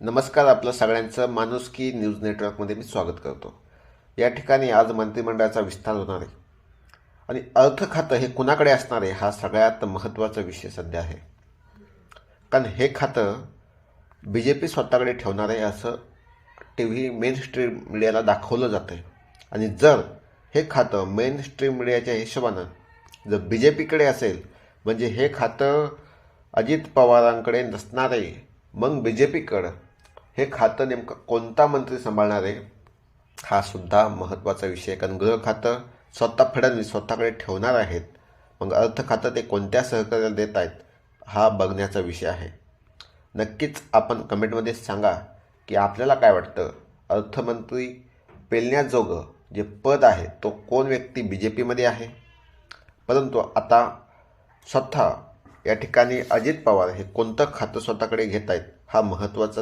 नमस्कार. आपलं सगळ्यांचं माणुसकी न्यूज नेटवर्कमध्ये मी स्वागत करतो. या ठिकाणी आज मंत्रिमंडळाचा विस्तार होणार आहे आणि अर्थ खातं हे कुणाकडे असणार आहे हा सगळ्यात महत्त्वाचा विषय सध्या आहे. कारण हे खातं बी जे पी स्वतःकडे ठेवणार आहे असं टी व्ही मेन स्ट्रीम मीडियाला दाखवलं जातं आहे. आणि जर हे खातं मेन स्ट्रीम मीडियाच्या हिशोबानं जर बी जे पीकडे असेल म्हणजे हे खातं अजित पवारांकडे नसणार आहे. मग बी जे पीकडं हे खातं नेमकं कोणता मंत्री सांभाळणार आहे हा सुद्धा महत्त्वाचा विषय आहे. कारण गृह खातं स्वतः फडणवीस स्वतःकडे ठेवणार आहेत. मग अर्थ खातं ते कोणत्या सहकार्याला देत आहेत हा बघण्याचा विषय आहे. नक्कीच आपण कमेंटमध्ये सांगा की आपल्याला काय वाटतं. अर्थमंत्री पेलण्याजोगं जे पद आहे तो कोण व्यक्ती बी जे पीमध्ये आहे. परंतु आता स्वतः या ठिकाणी अजित पवार हे कोणतं खातं स्वतःकडे घेत आहेत हा महत्त्वाचा